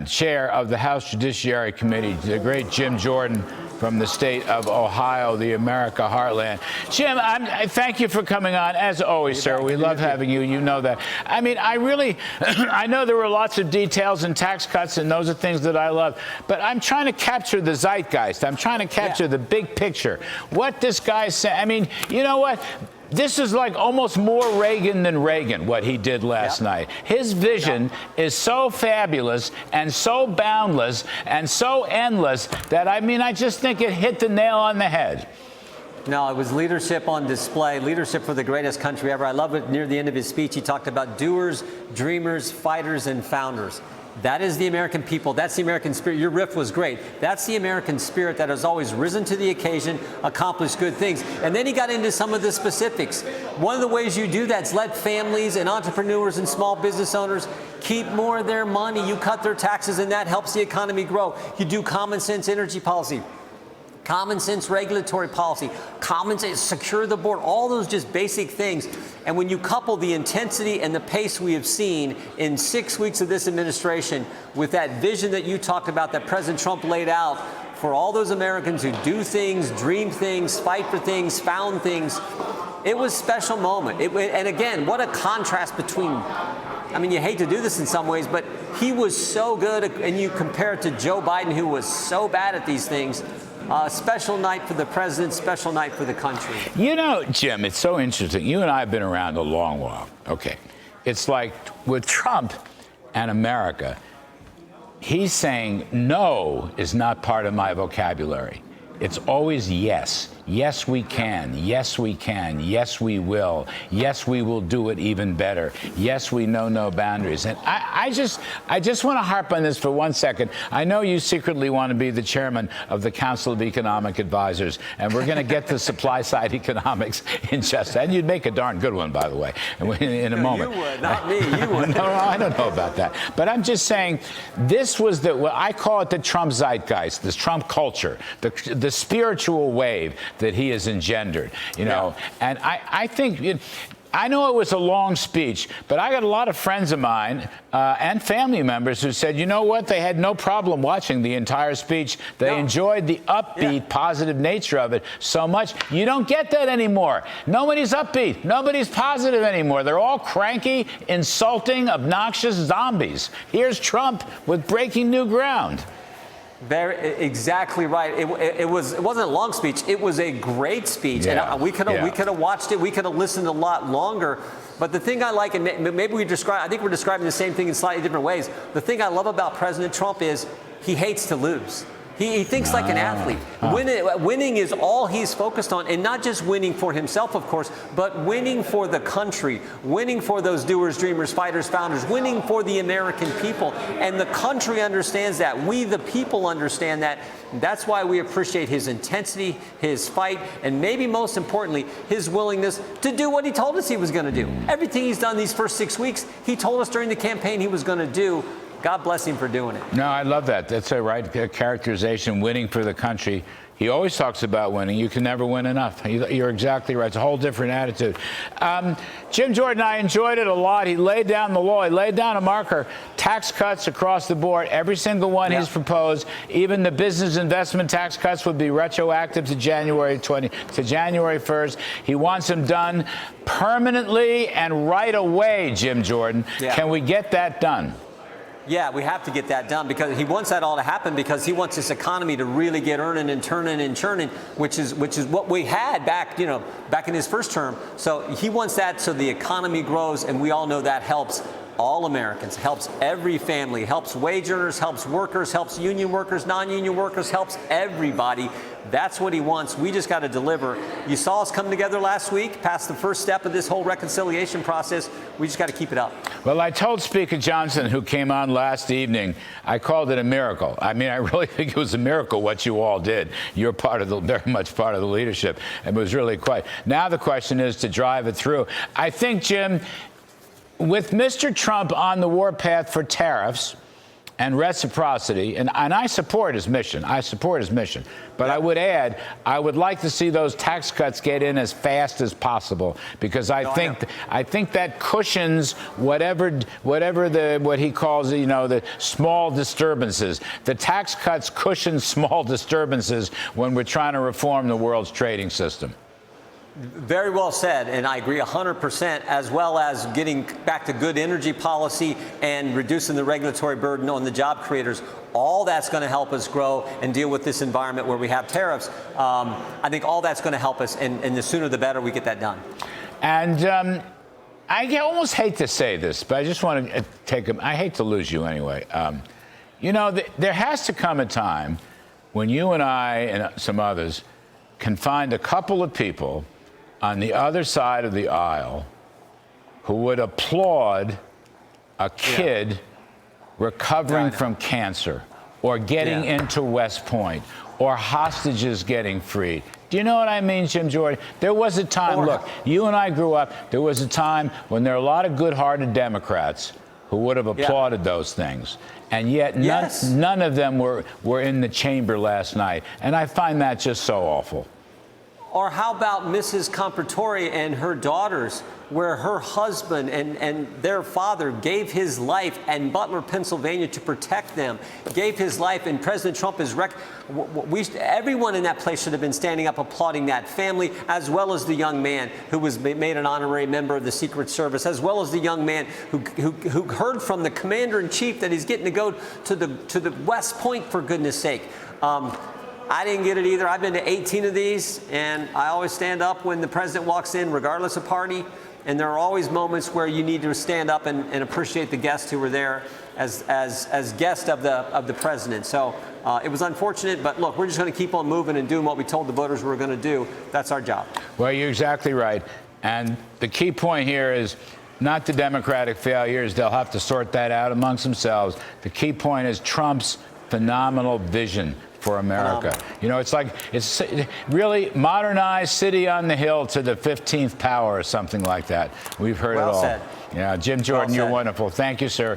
chair of the House Judiciary Committee, the great Jim Jordan from the state of Ohio, the America heartland. Jim, I thank you for coming on, as always, sir. We love having you. You know that. I mean, I really, I know there were lots of details and tax cuts, and those are things that I love. But I'm trying to capture the zeitgeist. I'm trying to capture the big picture. What this guy's saying. I mean, you know what? This is like almost more Reagan than Reagan, what he did last night. His vision is so fabulous and so boundless and so endless that, I mean, I just think it hit the nail on the head. No, it was leadership on display, leadership for the greatest country ever. I love it. Near the end of his speech, he talked about doers, dreamers, fighters, and founders. That is the American people. That's the American spirit. Your riff was great. That's the American spirit that has always risen to the occasion, accomplished good things. And then he got into some of the specifics. One of the ways you do that is let families and entrepreneurs and small business owners keep more of their money. You cut their taxes, and that helps the economy grow. You do common sense energy policy, common sense regulatory policy, common sense secure the border, all those just basic things. And when you couple the intensity and the pace we have seen in 6 weeks of this administration with that vision that you talked about that President Trump laid out for all those Americans who do things, dream things, fight for things, found things, it was a special moment. And again, what a contrast between, I mean, you hate to do this in some ways, but he was so good, and you compare it to Joe Biden, who was so bad at these things. Special night for the president, special night for the country. You know, Jim, it's so interesting. You and I have been around a long while. Okay. It's like with Trump and America, he's saying no is not part of my vocabulary. It's always yes. Yes, we can. Yes, we can. Yes, we will. Yes, we will do it even better. Yes, we know no boundaries. And I just want to harp on this for 1 second. I know you secretly want to be the chairman of the Council of Economic Advisors, and we're going to get to supply side economics in just that. And you'd make a darn good one, by the way, in a moment. You would, not me. You would. No, I don't know about that. But I'm just saying, this was what I call it, the Trump zeitgeist, this Trump culture, the spiritual wave that he has engendered, you know. And I think, I know it was a long speech, but I got a lot of friends of mine and family members who said, you know what, they had no problem watching the entire speech. They enjoyed the upbeat, positive nature of it so much. You don't get that anymore. Nobody's upbeat. Nobody's positive anymore. They're all cranky, insulting, obnoxious zombies. Here's Trump with breaking new ground. Exactly right. It wasn't a long speech. It was a great speech, and we could have watched it. We could have listened a lot longer. But the thing I like, and maybe I think we're describing the same thing in slightly different ways. The thing I love about President Trump is he hates to lose. He thinks like an athlete. Winning is all he's focused on, and not just winning for himself, of course, but winning for the country, winning for those doers, dreamers, fighters, founders, winning for the American people. And the country understands that. We, the people, understand that. That's why we appreciate his intensity, his fight, and maybe most importantly, his willingness to do what he told us he was going to do. Everything he's done these first 6 weeks, he told us during the campaign he was going to do. God bless him for doing it. No, I love that. That's a right characterization, winning for the country. He always talks about winning. You can never win enough. You're exactly right. It's a whole different attitude. Jim Jordan, I enjoyed it a lot. He laid down the law. He laid down a marker. Tax cuts across the board. Every single one he's proposed. Even the business investment tax cuts would be retroactive to January 1st. He wants them done permanently and right away, Jim Jordan. Can we get that done? Yeah, we have to get that done because he wants that all to happen because he wants this economy to really get earning and turning and churning, which is what we had back in his first term. So he wants that so the economy grows, and we all know that helps all Americans, helps every family, helps wage earners, helps workers, helps union workers, non-union workers, helps everybody. That's what he wants. We just got to deliver. You saw us come together last week, past the first step of this whole reconciliation process. We just got to keep it up. Well, I told Speaker Johnson, who came on last evening, I called it a miracle. I mean, I really think it was a miracle what you all did. You're very much part of the leadership. It was really quite. Now the question is to drive it through. I think, Jim, with Mr. Trump on the warpath for tariffs, and reciprocity, and I support his mission. I support his mission. But I would add, I would like to see those tax cuts get in as fast as possible, because I think that cushions what he calls, the small disturbances. The tax cuts cushion small disturbances when we're trying to reform the world's trading system. Very well said, and I agree 100%, as well as getting back to good energy policy and reducing the regulatory burden on the job creators. All that's going to help us grow and deal with this environment where we have tariffs. I think all that's going to help us, and the sooner the better we get that done. And I almost hate to say this, but I just want to I hate to lose you anyway. There has to come a time when you and I and some others can find a couple of people on the other side of the aisle who would applaud a kid recovering from cancer, or getting into West Point, or hostages getting freed. Do you know what I mean, Jim Jordan? There was a time, look, you and I grew up, there was a time when there were a lot of good-hearted Democrats who would have applauded those things. And yet none of them were in the chamber last night. And I find that just so awful. Or how about Mrs. Comparatori and her daughters, where her husband and their father gave his life in Butler, Pennsylvania, to protect them, gave his life, and President Trump is everyone in that place should have been standing up applauding that family, as well as the young man who was made an honorary member of the Secret Service, as well as the young man who heard from the commander-in-chief that he's getting to go to the West Point, for goodness sake. I didn't get it either. I've been to 18 of these, and I always stand up when the president walks in, regardless of party. And there are always moments where you need to stand up and appreciate the guests who were there as guests of the president. So it was unfortunate, but look, we're just going to keep on moving and doing what we told the voters we were going to do. That's our job. Well, you're exactly right. And the key point here is not the Democratic failures. They'll have to sort that out amongst themselves. The key point is Trump's phenomenal vision for America. It's really modernized city on the hill to the 15th power or something like that. We've heard it all. Well said. Yeah, Jim Jordan, you're wonderful. Thank you, sir.